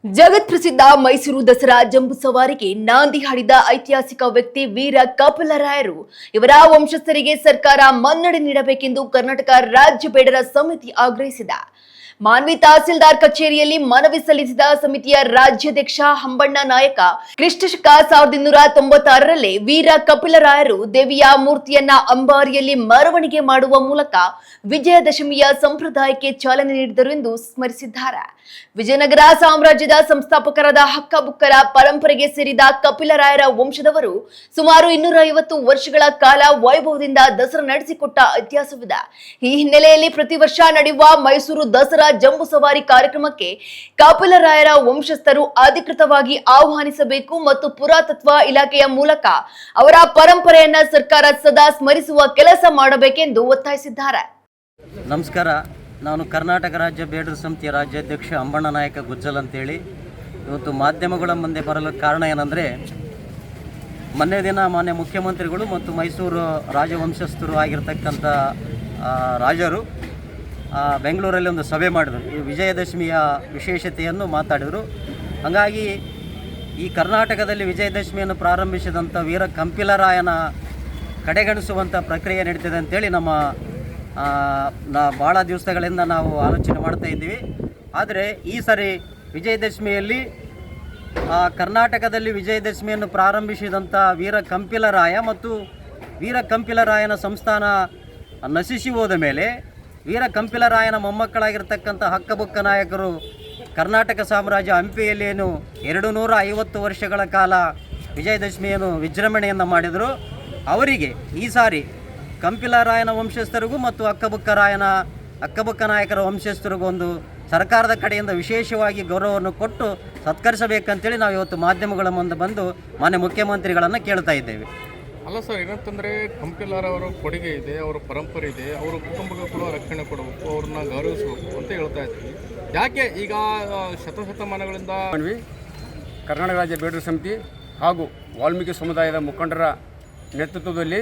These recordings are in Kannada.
ಜಗತ್ ಪ್ರಸಿದ್ಧ ಮೈಸೂರು ದಸರಾ ಜಂಬೂ ಸವಾರಿಗೆ ನಾಂದಿ ಹಾಡಿದ ಐತಿಹಾಸಿಕ ವ್ಯಕ್ತಿ ವೀರ ಕಪಿಲರಾಯರು ಇವರ ವಂಶಸ್ಥರಿಗೆ ಸರ್ಕಾರ ಮನ್ನಣೆ ನೀಡಬೇಕೆಂದು ಕರ್ನಾಟಕ ರಾಜ್ಯ ಬೇಡರ ಸಮಿತಿ ಆಗ್ರಹಿಸಿದೆ. ಮಾನ್ವಿ ತಹಸೀಲ್ದಾರ್ ಕಚೇರಿಯಲ್ಲಿ ಮನವಿ ಸಲ್ಲಿಸಿದ ಸಮಿತಿಯ ರಾಜ್ಯಾಧ್ಯಕ್ಷ ಹಂಬಣ್ಣ ನಾಯಕ ಕ್ರಿಸ್ತಶಕ 1296ರಲ್ಲಿ ವೀರ ಕಪಿಲರಾಯರು ದೇವಿಯ ಮೂರ್ತಿಯನ್ನ ಅಂಬಾರಿಯಲ್ಲಿ ಮೆರವಣಿಗೆ ಮಾಡುವ ಮೂಲಕ ವಿಜಯದಶಮಿಯ ಸಂಪ್ರದಾಯಕ್ಕೆ ಚಾಲನೆ ನೀಡಿದರು ಎಂದು ಸ್ಮರಿಸಿದ್ದಾರೆ. ವಿಜಯನಗರ ಸಾಮ್ರಾಜ್ಯದ ಸಂಸ್ಥಾಪಕರಾದ ಹಕ್ಕಬುಕ್ಕರ ಪರಂಪರೆಗೆ ಸೇರಿದ ಕಪಿಲರಾಯರ ವಂಶದವರು ಸುಮಾರು 250 ವರ್ಷಗಳ ಕಾಲ ವೈಭವದಿಂದ ದಸರಾ ನಡೆಸಿಕೊಟ್ಟ ಇತಿಹಾಸವಿದೆ. ಈ ಹಿನ್ನೆಲೆಯಲ್ಲಿ ಪ್ರತಿ ವರ್ಷ ನಡೆಯುವ ಮೈಸೂರು ದಸರಾ ಜಂಬೂ ಸವಾರಿ ಕಾರ್ಯಕ್ರಮಕ್ಕೆ ಕಪಿಲರಾಯರ ವಂಶಸ್ಥರು ಅಧಿಕೃತವಾಗಿ ಆಹ್ವಾನಿಸಬೇಕು ಮತ್ತು ಪುರಾತತ್ವ ಇಲಾಖೆಯ ಮೂಲಕ ಅವರ ಪರಂಪರೆಯನ್ನ ಸರ್ಕಾರ ಸದಾ ಸ್ಮರಿಸುವ ಕೆಲಸ ಮಾಡಬೇಕೆಂದು ಒತ್ತಾಯಿಸಿದ್ದಾರೆ. ನಮಸ್ಕಾರ. ನಾನು ಕರ್ನಾಟಕ ರಾಜ್ಯ ಬೇಡರ ಸಮಿತಿಯ ರಾಜ್ಯಾಧ್ಯಕ್ಷ ಹಂಬಣ್ಣ ನಾಯಕ ಗುಜ್ಜಲ್ ಅಂತೇಳಿ ಇವತ್ತು ಮಾಧ್ಯಮಗಳ ಮುಂದೆ ಬರಲು ಕಾರಣ ಏನಂದರೆ, ಮೊನ್ನೆ ದಿನ ಮಾನ್ಯ ಮುಖ್ಯಮಂತ್ರಿಗಳು ಮತ್ತು ಮೈಸೂರು ರಾಜವಂಶಸ್ಥರು ಆಗಿರ್ತಕ್ಕಂಥ ರಾಜರು ಬೆಂಗಳೂರಲ್ಲಿ ಒಂದು ಸಭೆ ಮಾಡಿದರು. ಈ ವಿಜಯದಶಮಿಯ ವಿಶೇಷತೆಯನ್ನು ಮಾತಾಡಿದರು. ಹಾಗಾಗಿ ಈ ಕರ್ನಾಟಕದಲ್ಲಿ ವಿಜಯದಶಮಿಯನ್ನು ಪ್ರಾರಂಭಿಸಿದಂಥ ವೀರ ಕಂಪಿಲರಾಯನ ಕಡೆಗಣಿಸುವಂಥ ಪ್ರಕ್ರಿಯೆ ನಡೀತಿದೆ ಅಂತೇಳಿ ಭಾಳ ದಿವಸಗಳಿಂದ ನಾವು ಆಲೋಚನೆ ಮಾಡ್ತಾ ಇದ್ದೀವಿ. ಆದರೆ ಈ ಸರಿ ವಿಜಯದಶಮಿಯಲ್ಲಿ ಕರ್ನಾಟಕದಲ್ಲಿ ವಿಜಯದಶಮಿಯನ್ನು ಪ್ರಾರಂಭಿಸಿದಂಥ ವೀರ ಕಂಪಿಲರಾಯ ಮತ್ತು ವೀರ ಕಂಪಿಲರಾಯನ ಸಂಸ್ಥಾನ ನಶಿಸಿ ಹೋದ ಮೇಲೆ ವೀರ ಕಂಪಿಲರಾಯನ ಮೊಮ್ಮಕ್ಕಳಾಗಿರ್ತಕ್ಕಂಥ ಹಕ್ಕಬುಕ್ಕ ನಾಯಕರು ಕರ್ನಾಟಕ ಸಾಮ್ರಾಜ್ಯ ಹಂಪಿಯಲ್ಲಿ 250 ವರ್ಷಗಳ ಕಾಲ ವಿಜಯದಶಮಿಯನ್ನು ವಿಜೃಂಭಣೆಯನ್ನು ಮಾಡಿದರು. ಅವರಿಗೆ ಈ ಸಾರಿ ಕಂಪಿಲರಾಯನ ವಂಶಸ್ಥರಿಗೂ ಮತ್ತು ಹಕ್ಕಬುಕ್ಕ ನಾಯಕರ ವಂಶಸ್ಥರಿಗೂ ಒಂದು ಸರ್ಕಾರದ ಕಡೆಯಿಂದ ವಿಶೇಷವಾಗಿ ಗೌರವವನ್ನು ಕೊಟ್ಟು ಸತ್ಕರಿಸಬೇಕಂತೇಳಿ ನಾವು ಇವತ್ತು ಮಾಧ್ಯಮಗಳ ಮುಂದೆ ಬಂದು ಮಾನ್ಯ ಮುಖ್ಯಮಂತ್ರಿಗಳನ್ನು ಕೇಳ್ತಾ ಇದ್ದೇವೆ. ಅಲ್ಲ ಸರ್, ಏನಂತಂದರೆ ಕಂಪಿಲಾರ ಅವರ ಕೊಡುಗೆ ಇದೆ, ಅವರ ಪರಂಪರೆ ಇದೆ, ಅವರ ಕುಟುಂಬಕ್ಕೆ ಕೂಡ ರಕ್ಷಣೆ ಕೊಡಬೇಕು, ಅವ್ರನ್ನ ಗೌರವಿಸಬೇಕು ಅಂತ ಹೇಳ್ತಾ ಇದ್ದೀವಿ. ಯಾಕೆ ಈಗ ಶತಮಾನಗಳಿಂದ ಕರ್ನಾಟಕ ರಾಜ್ಯ ಬೇಡರ ಸಮಿತಿ ಹಾಗೂ ವಾಲ್ಮೀಕಿ ಸಮುದಾಯದ ಮುಖಂಡರ ನೇತೃತ್ವದಲ್ಲಿ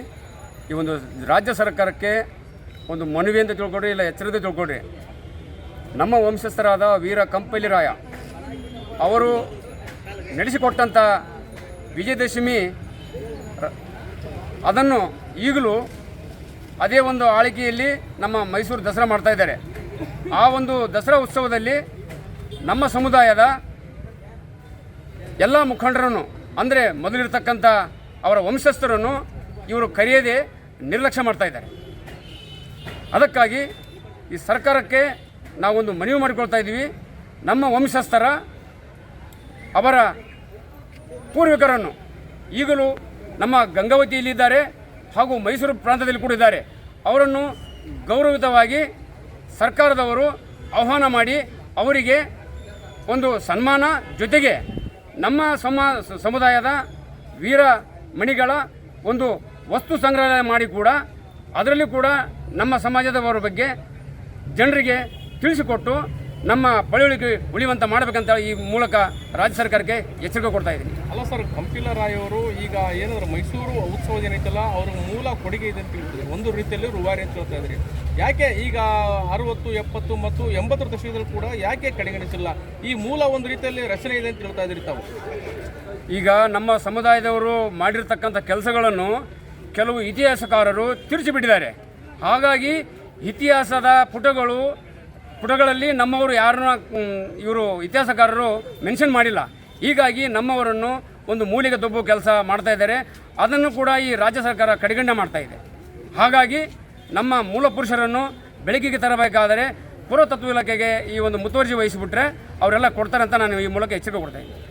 ಈ ಒಂದು ರಾಜ್ಯ ಸರ್ಕಾರಕ್ಕೆ ಒಂದು ಮನವಿ ಅಂತ ತಿಳ್ಕೊಡ್ರಿ, ಇಲ್ಲ ಎಚ್ಚರಿಕೆ ತಿಳ್ಕೊಡ್ರಿ. ನಮ್ಮ ವಂಶಸ್ಥರಾದ ವೀರ ಕಂಪಿಲರಾಯ ಅವರು ನಡೆಸಿಕೊಟ್ಟಂಥ ವಿಜಯದಶಮಿ ಅದನ್ನು ಈಗಲೂ ಅದೇ ಒಂದು ಆಳ್ವಿಕೆಯಲ್ಲಿ ನಮ್ಮ ಮೈಸೂರು ದಸರಾ ಮಾಡ್ತಾಯಿದ್ದಾರೆ. ಆ ಒಂದು ದಸರಾ ಉತ್ಸವದಲ್ಲಿ ನಮ್ಮ ಸಮುದಾಯದ ಎಲ್ಲ ಮುಖಂಡರನ್ನು ಅಂದರೆ ಮೊದಲಿರ್ತಕ್ಕಂಥ ಅವರ ವಂಶಸ್ಥರನ್ನು ಇವರು ಕರೆಯದೆ ನಿರ್ಲಕ್ಷ್ಯ ಮಾಡ್ತಾಯಿದ್ದಾರೆ. ಅದಕ್ಕಾಗಿ ಈ ಸರ್ಕಾರಕ್ಕೆ ನಾವೊಂದು ಮನವಿ ಮಾಡಿಕೊಳ್ತಾ ಇದ್ದೀವಿ. ನಮ್ಮ ವಂಶಸ್ಥರ ಅವರ ಪೂರ್ವಿಕರನ್ನು ಈಗಲೂ ನಮ್ಮ ಗಂಗಾವತಿಯಲ್ಲಿದ್ದಾರೆ ಹಾಗೂ ಮೈಸೂರು ಪ್ರಾಂತದಲ್ಲಿ ಕೂಡ ಇದ್ದಾರೆ. ಅವರನ್ನು ಗೌರವಿತವಾಗಿ ಸರ್ಕಾರದವರು ಆಹ್ವಾನ ಮಾಡಿ ಅವರಿಗೆ ಒಂದು ಸನ್ಮಾನ, ಜೊತೆಗೆ ನಮ್ಮ ಸಮುದಾಯದ ವೀರ ಮಣಿಗಳ ಒಂದು ವಸ್ತು ಸಂಗ್ರಹ ಮಾಡಿ ಕೂಡ ಅದರಲ್ಲಿ ಕೂಡ ನಮ್ಮ ಸಮಾಜದವರ ಬಗ್ಗೆ ಜನರಿಗೆ ತಿಳಿಸಿಕೊಟ್ಟು ನಮ್ಮ ಪಳೆಯುಳಿಕೆ ಉಳಿಯುವಂತ ಮಾಡಬೇಕಂತ ಈ ಮೂಲಕ ರಾಜ್ಯ ಸರ್ಕಾರಕ್ಕೆ ಎಚ್ಚರಿಕೆ ಕೊಡ್ತಾ ಇದ್ದೀನಿ. ಅಲ್ಲ ಸರ್, ಕಂಪಿಲರಾಯವರು ಈಗ ಏನಂದ್ರೆ ಮೈಸೂರು ಉತ್ಸವ ಏನೈತಲ್ಲ ಅವ್ರ ಮೂಲ ಕೊಡುಗೆ ಇದೆ ಅಂತ ಹೇಳ್ತಿದ್ರು, ಒಂದು ರೀತಿಯಲ್ಲಿ ರೂವಾರಿ ಅಂತ ಹೇಳ್ತಾ ಇದ್ರಿ. ಯಾಕೆ ಈಗ 60, 70 ಮತ್ತು 80 ದಶಕದಲ್ಲಿ ಕೂಡ ಯಾಕೆ ಕಡೆಗಣಿಸಿಲ್ಲ? ಈ ಮೂಲ ಒಂದು ರೀತಿಯಲ್ಲಿ ರಚನೆ ಇದೆ ಅಂತ ಹೇಳ್ತಾ ಇದ್ರಿ ತಾವು. ಈಗ ನಮ್ಮ ಸಮುದಾಯದವರು ಮಾಡಿರ್ತಕ್ಕಂಥ ಕೆಲಸಗಳನ್ನು ಕೆಲವು ಇತಿಹಾಸಕಾರರು ತಿರುಚಿಬಿಟ್ಟಿದ್ದಾರೆ. ಹಾಗಾಗಿ ಇತಿಹಾಸದ ಪುಟಗಳಲ್ಲಿ ನಮ್ಮವರು ಯಾರನ್ನ ಇವರು ಇತಿಹಾಸಕಾರರು ಮೆನ್ಷನ್ ಮಾಡಿಲ್ಲ. ಹೀಗಾಗಿ ನಮ್ಮವರನ್ನು ಒಂದು ಮೂಲೆಗೆ ದೊಬ್ಬುವ ಕೆಲಸ ಮಾಡ್ತಾ ಇದ್ದಾರೆ. ಅದನ್ನು ಕೂಡ ಈ ರಾಜ್ಯ ಸರ್ಕಾರ ಕಡೆಗಣನೆ ಮಾಡ್ತಾ ಇದೆ. ಹಾಗಾಗಿ ನಮ್ಮ ಮೂಲ ಪುರುಷರನ್ನು ಬೆಳಕಿಗೆ ತರಬೇಕಾದರೆ ಪುರಾತತ್ವ ಇಲಾಖೆಗೆ ಈ ಒಂದು ಮುತುವರ್ಜಿ ವಹಿಸಿಬಿಟ್ರೆ ಅವರೆಲ್ಲ ಕೊಡ್ತಾರೆ ಅಂತ ನಾನು ಈ ಮೂಲಕ ಎಚ್ಚರಿಕೆ ಕೊಡ್ತಾ ಇದ್ದೀನಿ.